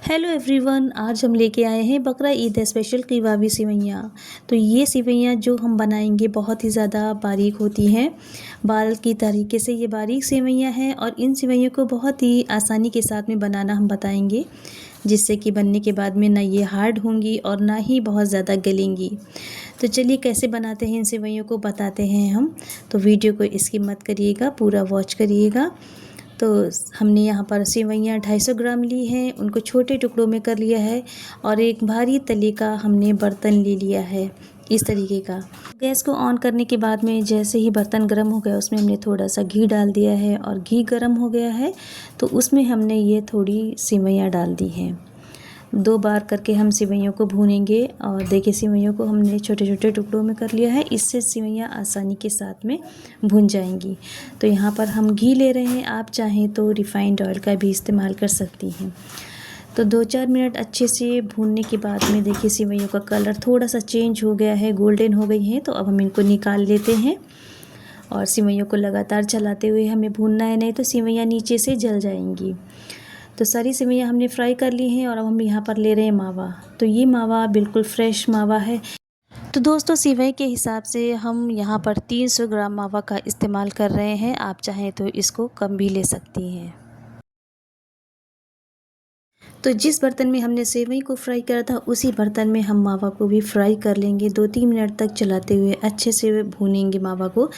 Hello everyone, आज हम लेके आए हैं बकरा ईद स्पेशल किवावी सेवइयाँ। तो ये सेवइयाँ जो हम बनाएंगे बहुत ही ज़्यादा बारीक होती हैं। बाल की तरीके से ये बारीक सेवइयाँ हैं और इन सेवइयों को बहुत ही आसानी के साथ में बनाना हम बताएंगे, जिससे कि बनने के बाद में ना ये हार्ड होंगी और ना ही बहुत ज़्यादा गलेंगी। तो चलिए कैसे बनाते हैं इन सेवइयों को बताते हैं हम। तो वीडियो को स्किप मत करिएगा, पूरा वॉच करिएगा। तो हमने यहाँ पर सेवइयाँ 250 ग्राम ली हैं, उनको छोटे टुकड़ों में कर लिया है और एक भारी तले का हमने बर्तन ले लिया है इस तरीके का। गैस को ऑन करने के बाद में जैसे ही बर्तन गर्म हो गया उसमें हमने थोड़ा सा घी डाल दिया है और घी गर्म हो गया है तो उसमें हमने ये थोड़ी सेवइयाँ डाल दी हैं। 2 बार करके हम सेवइयों को भूनेंगे और देखिए सेवइयों को हमने छोटे छोटे टुकड़ों में कर लिया है, इससे सेवइयाँ आसानी के साथ में भून जाएंगी। तो यहाँ पर हम घी ले रहे हैं, आप चाहें तो रिफाइंड ऑयल का भी इस्तेमाल कर सकती हैं। तो 2-4 मिनट अच्छे से भूनने के बाद में देखिए सेवइयों का कलर थोड़ा सा चेंज हो गया है, गोल्डन हो गई हैं। तो अब हम इनको निकाल लेते हैं और सेवइयों को लगातार चलाते हुए हमें भूनना है, नहीं तो सेवइयाँ नीचे से जल जाएंगी। तो सारी सेवइयाँ हमने फ्राई कर ली हैं और अब हम यहाँ पर ले रहे हैं मावा। तो ये मावा बिल्कुल फ्रेश मावा है। तो दोस्तों सेवई के हिसाब से हम यहाँ पर 300 ग्राम मावा का इस्तेमाल कर रहे हैं, आप चाहें तो इसको कम भी ले सकती हैं। तो जिस बर्तन में हमने सेवई को फ्राई करा था उसी बर्तन में हम मावा को भी फ्राई कर लेंगे। 2-3 मिनट तक चलाते हुए अच्छे से भूनेंगे मावा को।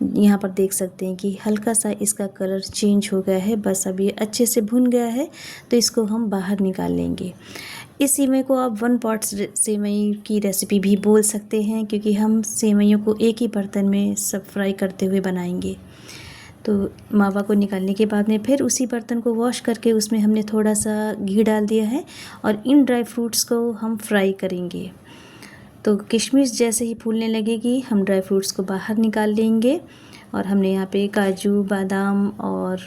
यहाँ पर देख सकते हैं कि हल्का सा इसका कलर चेंज हो गया है, बस अब ये अच्छे से भुन गया है तो इसको हम बाहर निकाल लेंगे। इस सेवई को आप 1 पॉट सेवई की रेसिपी भी बोल सकते हैं, क्योंकि हम सेवइयों को एक ही बर्तन में सब फ्राई करते हुए बनाएंगे। तो मावा को निकालने के बाद में फिर उसी बर्तन को वॉश करके उसमें हमने थोड़ा सा घी डाल दिया है और इन ड्राई फ्रूट्स को हम फ्राई करेंगे। तो किशमिश जैसे ही फूलने लगेगी हम ड्राई फ्रूट्स को बाहर निकाल लेंगे। और हमने यहाँ पे काजू, बादाम और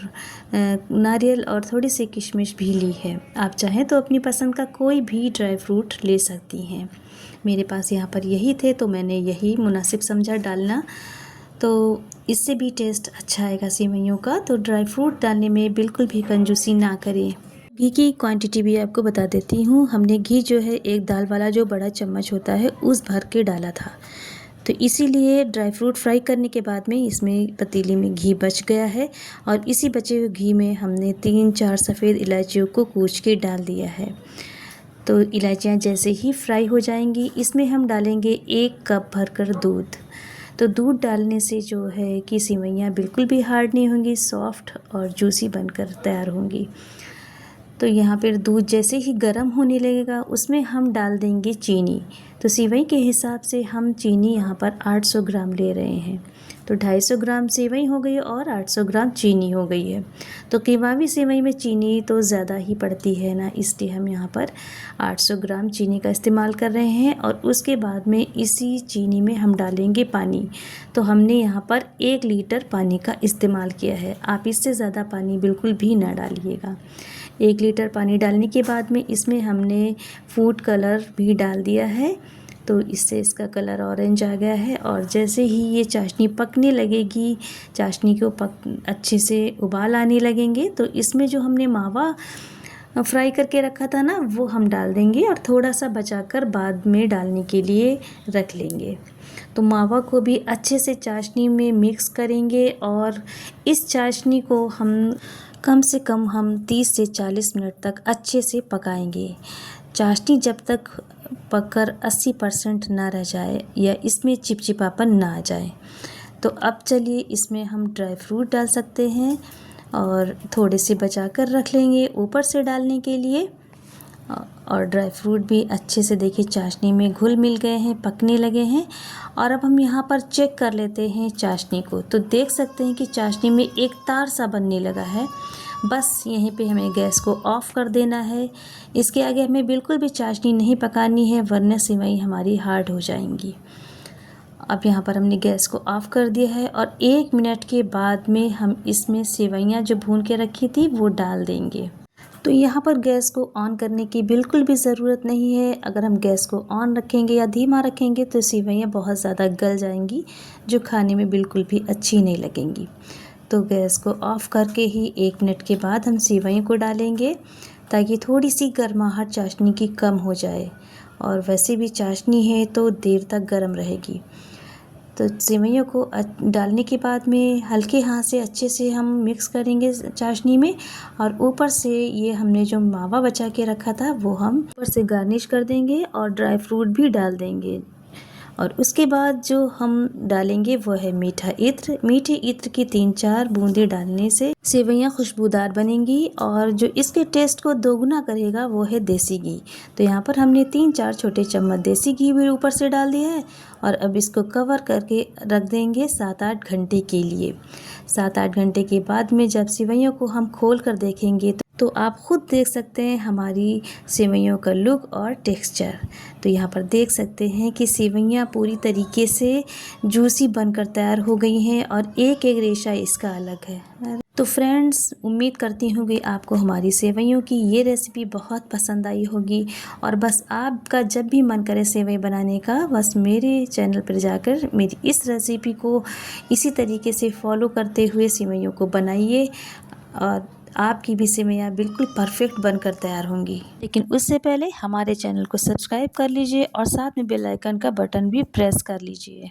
नारियल और थोड़ी सी किशमिश भी ली है। आप चाहें तो अपनी पसंद का कोई भी ड्राई फ्रूट ले सकती हैं। मेरे पास यहाँ पर यही थे तो मैंने यही मुनासिब समझा डालना, तो इससे भी टेस्ट अच्छा आएगा सेवइयों का। तो ड्राई फ्रूट डालने में बिल्कुल भी कंजूसी ना करें। घी की क्वांटिटी भी आपको बता देती हूँ। हमने घी जो है एक दाल वाला जो बड़ा चम्मच होता है उस भर के डाला था, तो इसीलिए ड्राई फ्रूट फ्राई करने के बाद में इसमें पतीली में घी बच गया है और इसी बचे हुए घी में हमने 3-4 सफ़ेद इलायचियों को कूच के डाल दिया है। तो इलायचियाँ जैसे ही फ्राई हो जाएंगी इसमें हम डालेंगे 1 कप भरकर दूध। तो दूध डालने से जो है कि सेवइयाँ बिल्कुल भी हार्ड नहीं होंगी, सॉफ्ट और जूसी बनकर तैयार होंगी। तो यहाँ पर दूध जैसे ही गर्म होने लगेगा उसमें हम डाल देंगे चीनी। तो सेवई के हिसाब से हम चीनी यहाँ पर 800 ग्राम ले रहे हैं। तो 250 ग्राम सेवई हो गई और 800 ग्राम चीनी हो गई है। तो किवावी सेवई में चीनी तो ज़्यादा ही पड़ती है ना, इसलिए हम यहाँ पर 800 ग्राम चीनी का इस्तेमाल कर रहे हैं। और उसके बाद में इसी चीनी में हम डालेंगे पानी। तो हमने यहाँ पर 1 लीटर पानी का इस्तेमाल किया है, आप इससे ज़्यादा पानी बिल्कुल भी ना डालिएगा। 1 लीटर पानी डालने के बाद में इसमें हमने फूड कलर भी डाल दिया है, तो इससे इसका कलर ऑरेंज आ गया है। और जैसे ही ये चाशनी पकने लगेगी, चाशनी को अच्छे से उबाल आने लगेंगे, तो इसमें जो हमने मावा फ्राई करके रखा था ना वो हम डाल देंगे और थोड़ा सा बचाकर बाद में डालने के लिए रख लेंगे। तो मावा को भी अच्छे से चाशनी में मिक्स करेंगे और इस चाशनी को हम कम से कम 30 से 40 मिनट तक अच्छे से पकाएंगे। चाशनी जब तक पककर 80% ना रह जाए या इसमें चिपचिपापन ना आ जाए। तो अब चलिए इसमें हम ड्राई फ्रूट डाल सकते हैं और थोड़े से बचा कर रख लेंगे ऊपर से डालने के लिए। और ड्राई फ्रूट भी अच्छे से देखिए चाशनी में घुल मिल गए हैं, पकने लगे हैं। और अब हम यहाँ पर चेक कर लेते हैं चाशनी को। तो देख सकते हैं कि चाशनी में एक तार सा बनने लगा है। बस यहीं पे हमें गैस को ऑफ़ कर देना है। इसके आगे हमें बिल्कुल भी चाशनी नहीं पकानी है, वरना सेवई हमारी हार्ड हो जाएंगी। अब यहाँ पर हमने गैस को ऑफ़ कर दिया है और 1 मिनट के बाद में हम इसमें सेवइयाँ जो भून के रखी थी वो डाल देंगे। तो यहाँ पर गैस को ऑन करने की बिल्कुल भी ज़रूरत नहीं है। अगर हम गैस को ऑन रखेंगे या धीमा रखेंगे तो सेवइयाँ बहुत ज़्यादा गल जाएंगी, जो खाने में बिल्कुल भी अच्छी नहीं लगेंगी। तो गैस को ऑफ़ करके ही 1 मिनट के बाद हम सेवइयों को डालेंगे ताकि थोड़ी सी गर्माहट चाशनी की कम हो जाए, और वैसे भी चाशनी है तो देर तक गर्म रहेगी। तो सेवइयों को डालने के बाद में हल्के हाथ से अच्छे से हम मिक्स करेंगे चाशनी में, और ऊपर से ये हमने जो मावा बचा के रखा था वो हम ऊपर से गार्निश कर देंगे और ड्राई फ्रूट भी डाल देंगे। और उसके बाद जो हम डालेंगे वो है मीठा इत्र। मीठे इत्र की 3-4 बूंदे डालने से सेवइयाँ खुशबूदार बनेंगी, और जो इसके टेस्ट को दोगुना करेगा वो है देसी घी। तो यहाँ पर हमने 3-4 छोटे चम्मच देसी घी भी ऊपर से डाल दिया है, और अब इसको कवर करके रख देंगे 7-8 घंटे के लिए। 7-8 घंटे के बाद में जब सेवइयों को हम खोल कर देखेंगे तो आप खुद देख सकते हैं हमारी सेवइयों का लुक और टेक्सचर। तो यहाँ पर देख सकते हैं कि सेवइयाँ पूरी तरीके से जूसी बनकर तैयार हो गई हैं, और एक एक रेशा इसका अलग है। तो फ्रेंड्स, उम्मीद करती हूँ कि आपको हमारी सेवइयों की ये रेसिपी बहुत पसंद आई होगी, और बस आपका जब भी मन करे सेवई बनाने का, बस मेरे चैनल पर जाकर मेरी इस रेसिपी को इसी तरीके से फॉलो करते हुए सेवइयों को बनाइए, और आपकी भी सेवइयाँ बिल्कुल परफेक्ट बनकर तैयार होंगी। लेकिन उससे पहले हमारे चैनल को सब्सक्राइब कर लीजिए और साथ में बेल आइकन का बटन भी प्रेस कर लीजिए।